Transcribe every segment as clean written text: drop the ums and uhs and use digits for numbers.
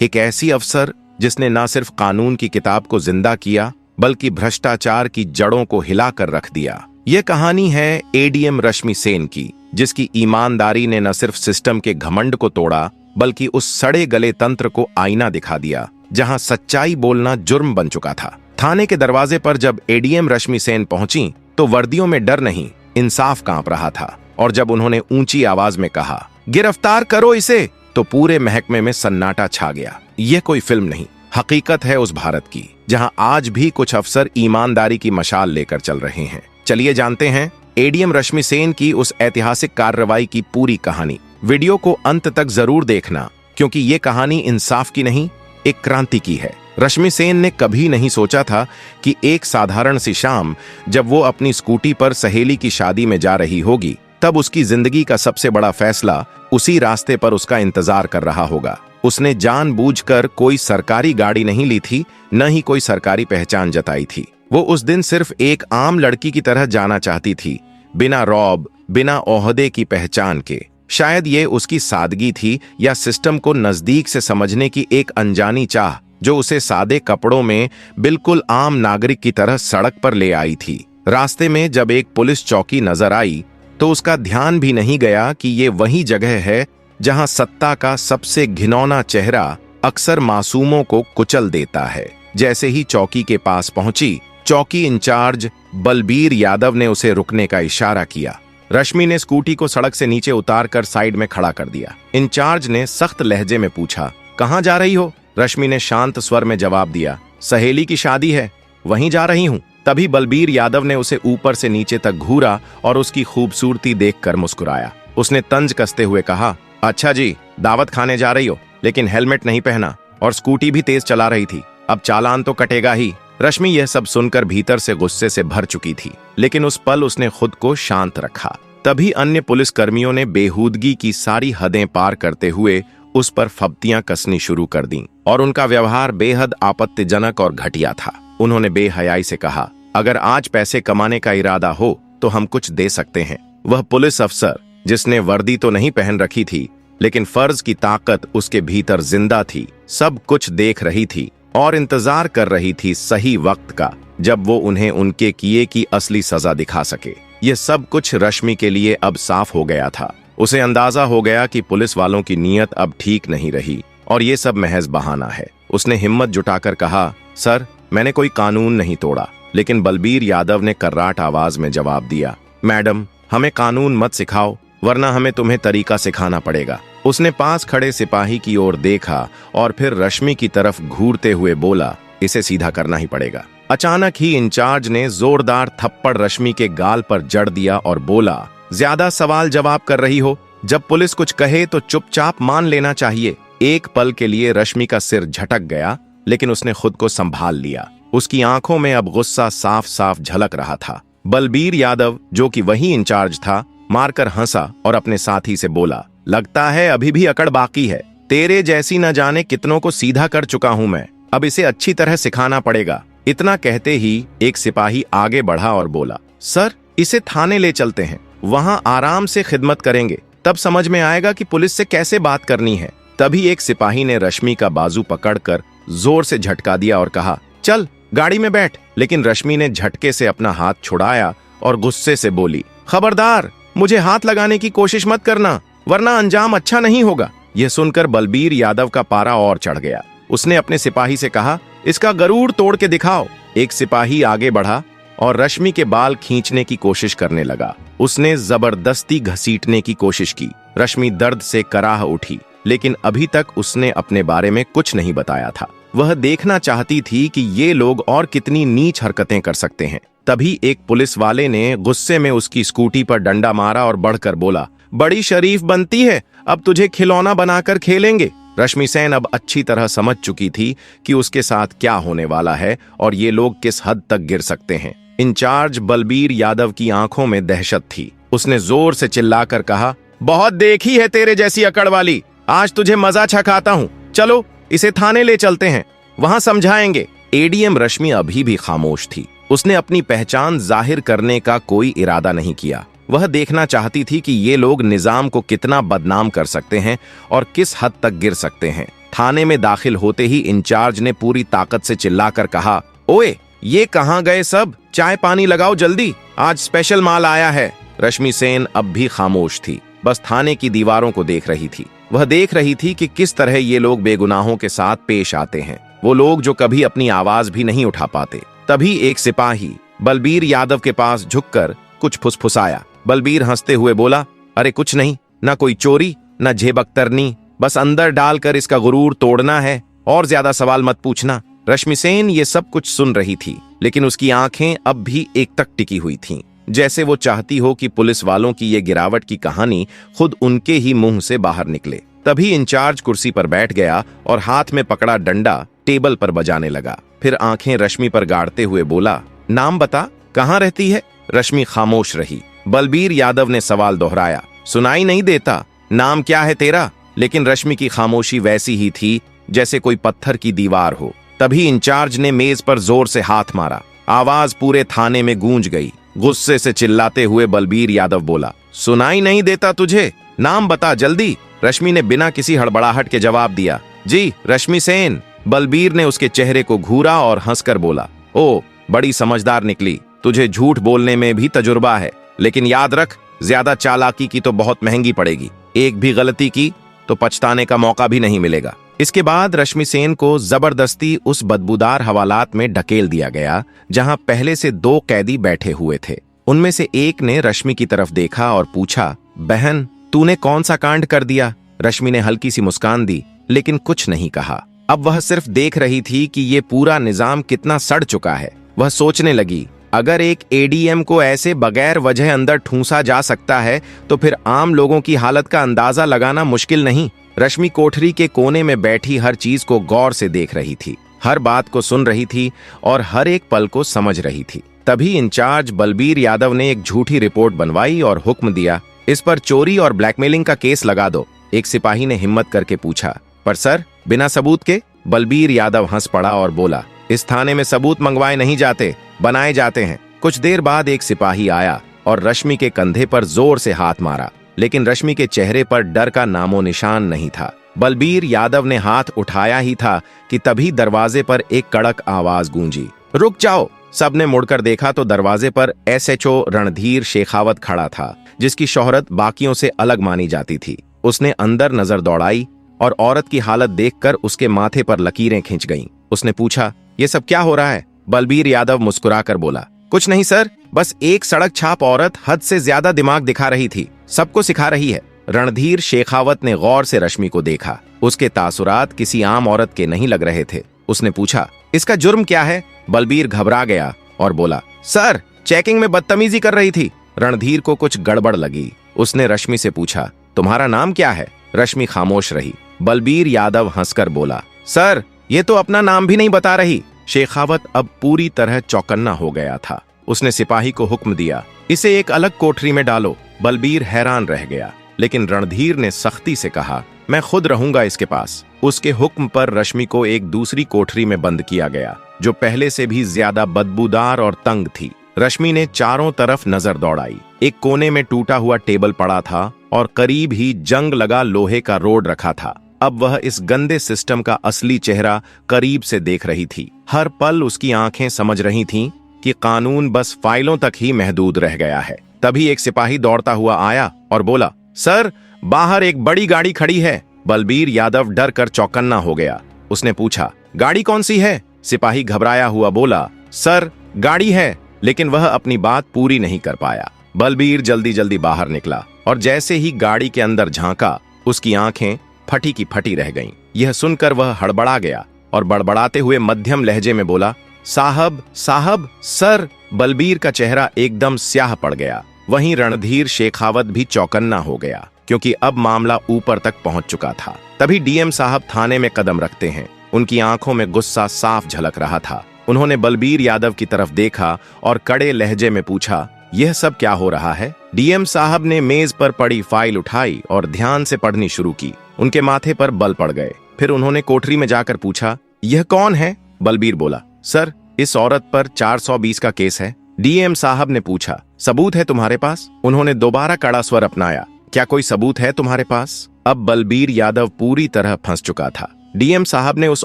एक ऐसी अफसर जिसने न सिर्फ कानून की किताब को जिंदा किया बल्कि भ्रष्टाचार की जड़ों को हिलाकर रख दिया। ये कहानी है एडीएम रश्मि सेन की, जिसकी ईमानदारी ने न सिर्फ सिस्टम के घमंड को तोड़ा बल्कि उस सड़े गले तंत्र को आईना दिखा दिया जहां सच्चाई बोलना जुर्म बन चुका था। थाने के दरवाजे पर जब एडीएम रश्मि सेन पहुंची तो वर्दियों में डर नहीं, इंसाफ कांप रहा था। और जब उन्होंने ऊंची आवाज में कहा, गिरफ्तार करो इसे, तो पूरे महकमे में सन्नाटा छा गया। यह कोई फिल्म नहीं, हकीकत है उस भारत की जहां आज भी कुछ अफसर ईमानदारी की मशाल लेकर चल रहे हैं। चलिए जानते हैं एडीएम रश्मि सेन की उस ऐतिहासिक कार्रवाई की पूरी कहानी। वीडियो को अंत तक जरूर देखना, क्योंकि ये कहानी इंसाफ की नहीं, एक क्रांति की है। रश्मि सेन ने कभी नहीं सोचा था कि एक साधारण सी शाम जब वो अपनी स्कूटी पर सहेली की शादी में जा रही होगी, तब उसकी जिंदगी का सबसे बड़ा फैसला उसी रास्ते पर उसका इंतजार कर रहा होगा। उसने जानबूझकर कोई सरकारी गाड़ी नहीं ली थी, न ही कोई सरकारी पहचान जताई थी। वो उस दिन सिर्फ एक आम लड़की की तरह जाना चाहती थी, बिना रौब, बिना ओहदे की पहचान के। शायद ये उसकी सादगी थी या सिस्टम को नजदीक से समझने की एक अनजानी चाह जो उसे सादे कपड़ों में बिल्कुल आम नागरिक की तरह सड़क पर ले आई थी। रास्ते में जब एक पुलिस चौकी नजर आई तो उसका ध्यान भी नहीं गया कि ये वही जगह है जहां सत्ता का सबसे घिनौना चेहरा अक्सर मासूमों को कुचल देता है। जैसे ही चौकी के पास पहुंची, चौकी इंचार्ज बलबीर यादव ने उसे रुकने का इशारा किया। रश्मि ने स्कूटी को सड़क से नीचे उतारकर साइड में खड़ा कर दिया। इंचार्ज ने सख्त लहजे में पूछा, कहां जा रही हो? रश्मि ने शांत स्वर में जवाब दिया, सहेली की शादी है, वहीं जा रही हूं। तभी बलबीर यादव ने उसे ऊपर से नीचे तक घूरा और उसकी खूबसूरती देखकर मुस्कुराया। उसने तंज कसते हुए कहा, अच्छा जी, दावत खाने जा रही हो, लेकिन हेलमेट नहीं पहना और स्कूटी भी तेज चला रही थी, अब चालान तो कटेगा ही। रश्मि यह सब सुनकर भीतर से गुस्से से भर चुकी थी, लेकिन उस पल उसने खुद को शांत रखा। तभी अन्य पुलिस कर्मियों ने बेहूदगी की सारी हदें पार करते हुए उस पर फब्तियां कसनी शुरू कर दी और उनका व्यवहार बेहद आपत्तिजनक और घटिया था। उन्होंने बेहयाई से कहा, अगर आज पैसे कमाने का इरादा हो तो हम कुछ दे सकते हैं। वह पुलिस अफसर जिसने वर्दी तो नहीं पहन रखी थी, लेकिन फर्ज की ताकत उसके भीतर जिंदा थी, सब कुछ देख रही थी और इंतजार कर रही थी सही वक्त का जब वो उन्हें उनके किए की असली सजा दिखा सके। यह सब कुछ रश्मि के लिए अब साफ हो गया था। उसे अंदाजा हो गया कि पुलिस वालों की नीयत अब ठीक नहीं रही और ये सब महज बहाना है। उसने हिम्मत जुटाकर कहा, सर, मैंने कोई कानून नहीं तोड़ा। लेकिन बलबीर यादव ने कर्राट आवाज में जवाब दिया, मैडम, हमें कानून मत सिखाओ, वरना हमें तुम्हें तरीका सिखाना पड़ेगा। उसने पास खड़े सिपाही की ओर देखा और फिर रश्मि की तरफ घूरते हुए बोला, इसे सीधा करना ही पड़ेगा। अचानक ही इंचार्ज ने जोरदार थप्पड़ रश्मि के गाल पर जड़ दिया और बोला, ज्यादा सवाल जवाब कर रही हो, जब पुलिस कुछ कहे तो चुपचाप मान लेना चाहिए। एक पल के लिए रश्मि का सिर झटक गया, लेकिन उसने खुद को संभाल लिया। उसकी आंखों में अब गुस्सा साफ साफ झलक रहा था। बलबीर यादव, जो कि वही इंचार्ज था, मारकर हंसा और अपने साथी से बोला, लगता है अभी भी अकड़ बाकी है। तेरे जैसी न जाने कितनों को सीधा कर चुका हूं मैं, अब इसे अच्छी तरह सिखाना पड़ेगा। इतना कहते ही एक सिपाही आगे बढ़ा और बोला, सर, इसे थाने ले चलते हैं, वहां आराम से खिदमत करेंगे, तब समझ में आएगा कि पुलिस से कैसे बात करनी है। तभी एक सिपाही ने रश्मि का बाजू पकड़कर जोर से झटका दिया और कहा, चल गाड़ी में बैठ। लेकिन रश्मि ने झटके से अपना हाथ छुड़ाया और गुस्से से बोली, खबरदार, मुझे हाथ लगाने की कोशिश मत करना, वरना अंजाम अच्छा नहीं होगा। यह सुनकर बलबीर यादव का पारा और चढ़ गया। उसने अपने सिपाही से कहा, इसका गरूड़ तोड़ के दिखाओ। एक सिपाही आगे बढ़ा और रश्मि के बाल खींचने की कोशिश करने लगा। उसने जबरदस्ती घसीटने की कोशिश की। रश्मि दर्द से कराह उठी, लेकिन अभी तक उसने अपने बारे में कुछ नहीं बताया था। वह देखना चाहती थी कि ये लोग और कितनी नीच हरकतें कर सकते हैं। तभी एक पुलिस वाले ने गुस्से में उसकी स्कूटी पर डंडा मारा और बढ़कर बोला, बड़ी शरीफ बनती है, अब तुझे खिलौना बनाकर खेलेंगे। रश्मि सेन अब अच्छी तरह समझ चुकी थी कि उसके साथ क्या होने वाला है और ये लोग किस हद तक गिर सकते हैं। इंचार्ज बलबीर यादव की आंखों में दहशत थी। उसने जोर से चिल्लाकर कहा, बहुत देखी है तेरे जैसी अकड़ वाली, आज तुझे मजा छकाता हूं। चलो इसे थाने ले चलते हैं, वहां समझाएंगे। एडीएम रश्मि अभी भी खामोश थी। उसने अपनी पहचान जाहिर करने का कोई इरादा नहीं किया। वह देखना चाहती थी कि ये लोग निजाम को कितना बदनाम कर सकते हैं और किस हद तक गिर सकते हैं। थाने में दाखिल होते ही इंचार्ज ने पूरी ताकत से चिल्लाकर कहा, ओए, ये कहाँ गए सब? चाय पानी लगाओ जल्दी, आज स्पेशल माल आया है। रश्मि सेन अब भी खामोश थी, बस थाने की दीवारों को देख रही थी। वह देख रही थी कि किस तरह ये लोग बेगुनाहों के साथ पेश आते हैं, वो लोग जो कभी अपनी आवाज भी नहीं उठा पाते। तभी एक सिपाही बलबीर यादव के पास झुककर कुछ फुसफुसाया। बलबीर हंसते हुए बोला, अरे कुछ नहीं, ना कोई चोरी ना झेबकतरनी, बस अंदर डालकर इसका गुरूर तोड़ना है, और ज्यादा सवाल मत पूछना। रश्मि सेन ये सब कुछ सुन रही थी, लेकिन उसकी आंखें अब भी एक तक टिकी हुई थीं, जैसे वो चाहती हो कि पुलिस वालों की ये गिरावट की कहानी खुद उनके ही मुंह से बाहर निकले। तभी इंचार्ज कुर्सी पर बैठ गया और हाथ में पकड़ा डंडा टेबल पर बजाने लगा। फिर आंखें रश्मि पर गाड़ते हुए बोला, नाम बता, कहाँ रहती है? रश्मि खामोश रही। बलबीर यादव ने सवाल दोहराया, सुनाई नहीं देता, नाम क्या है तेरा? लेकिन रश्मि की खामोशी वैसी ही थी जैसे कोई पत्थर की दीवार हो। तभी इंचार्ज ने मेज पर जोर से हाथ मारा। आवाज पूरे थाने में गूंज गई। गुस्से से चिल्लाते हुए बलबीर यादव बोला, सुनाई नहीं देता तुझे? नाम बता जल्दी। रश्मि ने बिना किसी हड़बड़ाहट के जवाब दिया, जी रश्मि सेन। बलबीर ने उसके चेहरे को घूरा और हंसकर बोला, ओ, बड़ी समझदार निकली, तुझे झूठ बोलने में भी तजुर्बा है, लेकिन याद रख, ज्यादा चालाकी की तो बहुत महंगी पड़ेगी। एक भी गलती की तो पछताने का मौका भी नहीं मिलेगा। इसके बाद रश्मि सेन को जबरदस्ती उस बदबूदार हवालात में ढकेल दिया गया जहां पहले से 2 कैदी बैठे हुए थे। उनमें से एक ने रश्मि की तरफ देखा और पूछा, बहन, तूने कौन सा कांड कर दिया? रश्मि ने हल्की सी मुस्कान दी, लेकिन कुछ नहीं कहा। अब वह सिर्फ देख रही थी कि ये पूरा निजाम कितना सड़ चुका है। वह सोचने लगी, अगर एक एडीएम को ऐसे बगैर वजह अंदर ठूंसा जा सकता है तो फिर आम लोगों की हालत का अंदाजा लगाना मुश्किल नहीं। रश्मि कोठरी के कोने में बैठी हर चीज को गौर से देख रही थी, हर बात को सुन रही थी और हर एक पल को समझ रही थी। तभी इंचार्ज बलबीर यादव ने एक झूठी रिपोर्ट बनवाई और हुक्म दिया, इस पर चोरी और ब्लैकमेलिंग का केस लगा दो। एक सिपाही ने हिम्मत करके पूछा, पर सर, बिना सबूत के? बलबीर यादव हंस पड़ा और बोला, इस थाने में सबूत मंगवाए नहीं जाते, बनाए जाते हैं। कुछ देर बाद एक सिपाही आया और रश्मि के कंधे पर जोर से हाथ मारा, लेकिन रश्मि के चेहरे पर डर का नामो निशान नहीं था। बलबीर यादव ने हाथ उठाया ही था कि तभी दरवाजे पर एक कड़क आवाज गूंजी, रुक जाओ। सबने मुड़कर देखा तो दरवाजे पर एसएचओ रणधीर शेखावत खड़ा था, जिसकी शोहरत बाकियों से अलग मानी जाती थी। उसने अंदर नजर दौड़ाई और औरत की हालत देखकर उसके माथे पर लकीरें खिंच गईं। उसने पूछा, ये सब क्या हो रहा है? बलबीर यादव मुस्कुराकर बोला, कुछ नहीं सर, बस एक सड़क छाप औरत हद से ज्यादा दिमाग दिखा रही थी, सबको सिखा रही है। रणधीर शेखावत ने गौर से रश्मि को देखा। उसके तासुरात किसी आम औरत के नहीं लग रहे थे। उसने पूछा, इसका जुर्म क्या है? बलबीर घबरा गया और बोला, सर, चेकिंग में बदतमीजी कर रही थी। रणधीर को कुछ गड़बड़ लगी। उसने रश्मि से पूछा, तुम्हारा नाम क्या है? रश्मि खामोश रही। बलबीर यादव हंसकर बोला, सर, ये तो अपना नाम भी नहीं बता रही। शेखावत अब पूरी तरह चौकन्ना हो गया था। उसने सिपाही को हुक्म दिया, इसे एक अलग कोठरी में डालो। बलबीर हैरान रह गया, लेकिन रणधीर ने सख्ती से कहा, मैं खुद रहूंगा इसके पास। उसके हुक्म पर रश्मि को एक दूसरी कोठरी में बंद किया गया, जो पहले से भी ज्यादा बदबूदार और तंग थी। रश्मि ने चारों तरफ नजर दौड़ाई। एक कोने में टूटा हुआ टेबल पड़ा था और करीब ही जंग लगा लोहे का रोड रखा था। अब वह इस गंदे सिस्टम का असली चेहरा करीब से देख रही थी। हर पल उसकी आंखें समझ रही थीं कि कानून बस फाइलों तक ही महदूद रह गया है। तभी एक सिपाही दौड़ता हुआ आया और बोला, सर, बाहर एक बड़ी गाड़ी खड़ी है। बलबीर यादव डर कर चौकन्ना हो गया। उसने पूछा, गाड़ी कौन सी है? सिपाही घबराया हुआ बोला, सर, गाड़ी है। लेकिन वह अपनी बात पूरी नहीं कर पाया। बलबीर जल्दी जल्दी बाहर निकला और जैसे ही गाड़ी के अंदर झांका, उसकी आंखें फटी की फटी रह गईं। यह सुनकर वह हड़बड़ा गया और बड़बड़ाते हुए मध्यम लहजे में बोला, साहब, साहब, सर। बलबीर का चेहरा एकदम स्याह पड़ गया। वहीं रणधीर शेखावत भी चौकन्ना हो गया, क्योंकि अब मामला ऊपर तक पहुंच चुका था। तभी डीएम साहब थाने में कदम रखते हैं। उनकी आंखों में गुस्सा साफ झलक रहा था। उन्होंने बलबीर यादव की तरफ देखा और कड़े लहजे में पूछा, यह सब क्या हो रहा है? डीएम साहब ने मेज पर पड़ी फाइल उठाई और ध्यान से पढ़नी शुरू की। उनके माथे पर बल पड़ गए। फिर उन्होंने कोठरी में जाकर पूछा, यह कौन है? बलबीर बोला, सर, इस औरत पर 420 का केस है। डीएम साहब ने पूछा, सबूत है तुम्हारे पास? उन्होंने दोबारा कड़ा स्वर अपनाया, क्या कोई सबूत है तुम्हारे पास? अब बलबीर यादव पूरी तरह फंस चुका था। डीएम साहब ने उस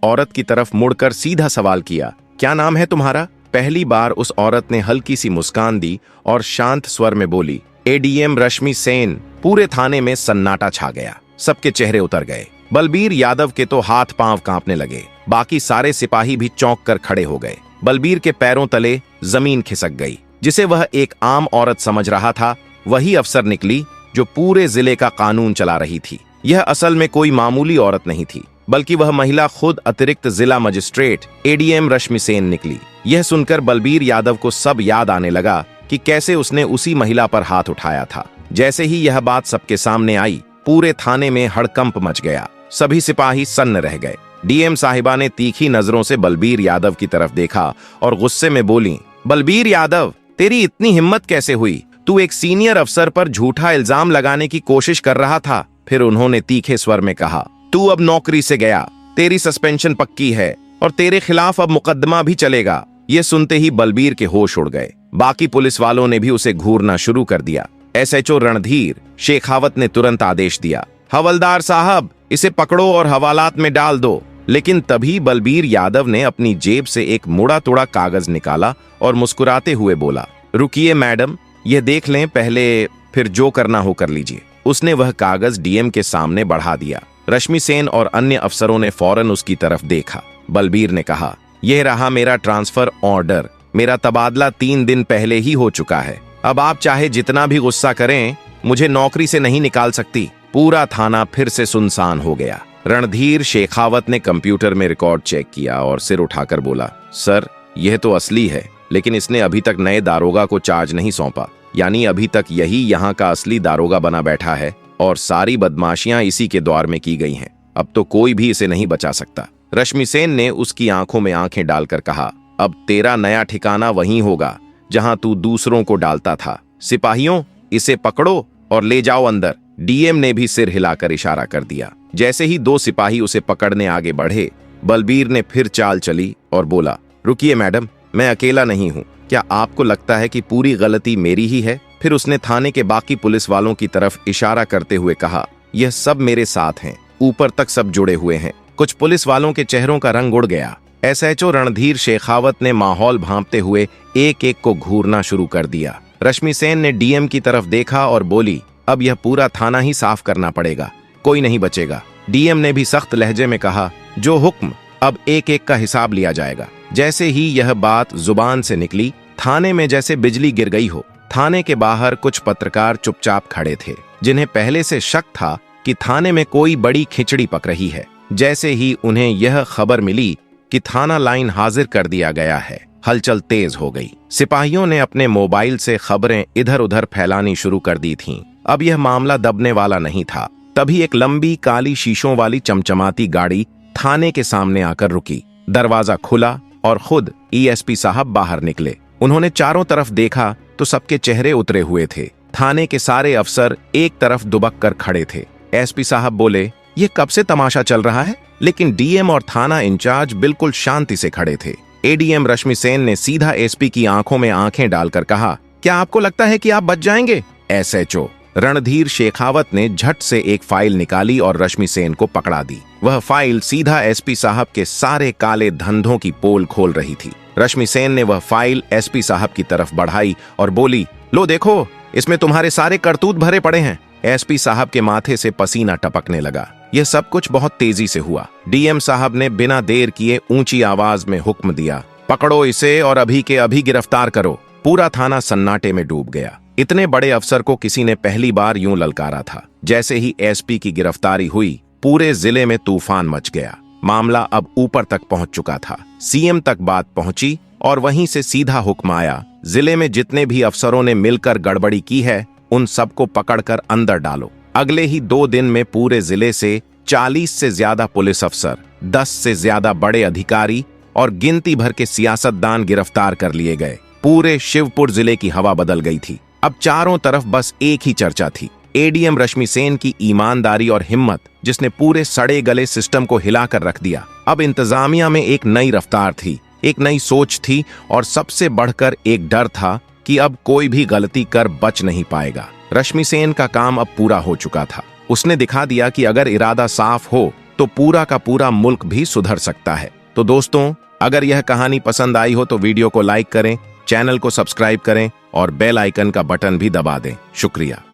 औरत की तरफ मुड़कर सीधा सवाल किया, क्या नाम है तुम्हारा? पहली बार उस औरत ने हल्की सी मुस्कान दी और शांत स्वर में बोली, एडीएम रश्मि सेन। पूरे थाने में सन्नाटा छा गया, सबके चेहरे उतर गए। बलबीर यादव के तो हाथ पांव कांपने लगे, बाकी सारे सिपाही भी चौंक कर खड़े हो गए। बलबीर के पैरों तले जमीन खिसक गई। जिसे वह एक आम औरत समझ रहा था, वही अफसर निकली जो पूरे जिले का कानून चला रही थी। यह असल में कोई मामूली औरत नहीं थी, बल्कि वह महिला खुद अतिरिक्त जिला मजिस्ट्रेट एडीएम रश्मि सेन निकली। यह सुनकर बलबीर यादव को सब याद आने लगा कि कैसे उसने उसी महिला पर हाथ उठाया था। जैसे ही यह बात सबके सामने आई, पूरे थाने में हड़कंप मच गया। सभी सिपाही सन्न रह गए। डीएम साहिबा ने तीखी नजरों से बलबीर यादव की तरफ देखा और गुस्से में बोली, बलबीर यादव, तेरी इतनी हिम्मत कैसे हुई? तू एक सीनियर अफसर पर झूठा इल्जाम लगाने की कोशिश कर रहा था। फिर उन्होंने तीखे स्वर में कहा, तू अब नौकरी से गया, तेरी सस्पेंशन पक्की है और तेरे खिलाफ अब मुकदमा भी चलेगा। ये सुनते ही बलबीर के होश उड़ गए। बाकी पुलिस वालों ने भी उसे घूरना शुरू कर दिया। एसएचओ रणधीर शेखावत ने तुरंत आदेश दिया, हवलदार साहब, इसे पकड़ो और हवालात में डाल दो। लेकिन तभी बलबीर यादव ने अपनी जेब से एक मुड़ा तोड़ा कागज निकाला और मुस्कुराते हुए बोला, रुकिए मैडम, यह देख लें पहले, फिर जो करना हो कर लीजिए। उसने वह कागज डीएम के सामने बढ़ा दिया। रश्मि सेन और अन्य अफसरों ने फौरन उसकी तरफ देखा। बलबीर ने कहा, यह रहा मेरा ट्रांसफर ऑर्डर। मेरा तबादला 3 दिन पहले ही हो चुका है। अब आप चाहे जितना भी गुस्सा करें, मुझे नौकरी से नहीं निकाल सकती। पूरा थाना फिर से सुनसान हो गया। रणधीर शेखावत ने कंप्यूटर में रिकॉर्ड चेक किया और सिर उठाकर बोला, सर, यह तो असली है, लेकिन इसने अभी तक नए दारोगा को चार्ज नहीं सौंपा। यानी अभी तक यही यहाँ का असली दारोगा बना बैठा है और सारी बदमाशियां इसी के द्वार में की गई हैं। अब तो कोई भी इसे नहीं बचा सकता। रश्मि सेन ने उसकी आंखों में आंखें डालकर कहा, अब तेरा नया ठिकाना वहीं होगा जहां तू दूसरों को डालता था। सिपाहियों, इसे पकड़ो और ले जाओ अंदर। डीएम ने भी सिर हिलाकर इशारा कर दिया। जैसे ही 2 सिपाही उसे पकड़ने आगे बढ़े, बलबीर ने फिर चाल चली और बोला, रुकिए मैडम, मैं अकेला नहीं हूं। क्या आपको लगता है कि पूरी गलती मेरी ही है? फिर उसने थाने के बाकी पुलिस वालों की तरफ इशारा करते हुए कहा, यह सब मेरे साथ हैं, ऊपर तक सब जुड़े हुए हैं। कुछ पुलिस वालों के चेहरों का रंग उड़ गया। एसएचओ रणधीर शेखावत ने माहौल भांपते हुए एक एक को घूरना शुरू कर दिया। रश्मि सेन ने डीएम की तरफ देखा और बोली, अब यह पूरा थाना ही साफ करना पड़ेगा, कोई नहीं बचेगा। डीएम ने भी सख्त लहजे में कहा, जो हुक्म, अब एक एक का हिसाब लिया जाएगा। जैसे ही यह बात जुबान से निकली, थाने में जैसे बिजली गिर गई हो। थाने के बाहर कुछ पत्रकार चुपचाप खड़े थे, जिन्हें पहले से शक था कि थाने में कोई बड़ी खिचड़ी पक रही है। जैसे ही उन्हें यह खबर मिली कि थाना लाइन हाजिर कर दिया गया है, हलचल तेज हो गई। सिपाहियों ने अपने मोबाइल से खबरें इधर उधर फैलानी शुरू कर दी थीं। अब यह मामला दबने वाला नहीं था। तभी एक लंबी काली शीशों वाली चमचमाती गाड़ी थाने के सामने आकर रुकी। दरवाजा खुला और खुद ईएसपी साहब बाहर निकले। उन्होंने चारों तरफ देखा तो सबके चेहरे उतरे हुए थे। थाने के सारे अफसर एक तरफ दुबक कर खड़े थे। एसपी साहब बोले, ये कब से तमाशा चल रहा है? लेकिन डीएम और थाना इंचार्ज बिल्कुल शांति से खड़े थे। एडीएम रश्मि सेन ने सीधा एसपी की आंखों में आंखें डालकर कहा, क्या आपको लगता है कि आप बच जाएंगे? एसएचओ रणधीर शेखावत ने झट से एक फाइल निकाली और रश्मि सेन को पकड़ा दी। वह फाइल सीधा एसपी साहब के सारे काले धंधों की पोल खोल रही थी। रश्मि सेन ने वह फाइल एसपी साहब की तरफ बढ़ाई और बोली, लो देखो, इसमें तुम्हारे सारे करतूत भरे पड़े हैं। एसपी साहब के माथे से पसीना टपकने लगा। यह सब कुछ बहुत तेजी से हुआ। डीएम साहब ने बिना देर किए ऊंची आवाज में हुक्म दिया, पकड़ो इसे और अभी के अभी गिरफ्तार करो। पूरा थाना सन्नाटे में डूब गया। इतने बड़े अफसर को किसी ने पहली बार यूं ललकारा था। जैसे ही एसपी की गिरफ्तारी हुई, पूरे जिले में तूफान मच गया। मामला अब ऊपर तक पहुंच चुका था। सीएम तक बात पहुंची और वहीं से सीधा हुक्म आया, जिले में जितने भी अफसरों ने मिलकर गड़बड़ी की है, उन सबको पकड़कर अंदर डालो। अगले ही 2 दिन में पूरे जिले से 40 से ज्यादा पुलिस अफसर, 10 से ज्यादा बड़े अधिकारी और गिनती भर के सियासतदान गिरफ्तार कर लिए गए। पूरे शिवपुर जिले की हवा बदल गई थी। अब चारों तरफ बस एक ही चर्चा थी, एडीएम रश्मि सेन की ईमानदारी और हिम्मत, जिसने पूरे सड़े गले सिस्टम को हिलाकर रख दिया। अब इंतजामिया में एक नई रफ्तार थी, एक नई सोच थी और सबसे बढ़कर एक डर था कि अब कोई भी गलती कर बच नहीं पाएगा। रश्मि सेन का काम अब पूरा हो चुका था। उसने दिखा दिया कि अगर इरादा साफ हो तो पूरा का पूरा मुल्क भी सुधर सकता है। तो दोस्तों, अगर यह कहानी पसंद आई हो तो वीडियो को लाइक करें, चैनल को सब्सक्राइब करें और बेल आइकन का बटन भी दबा दें। शुक्रिया।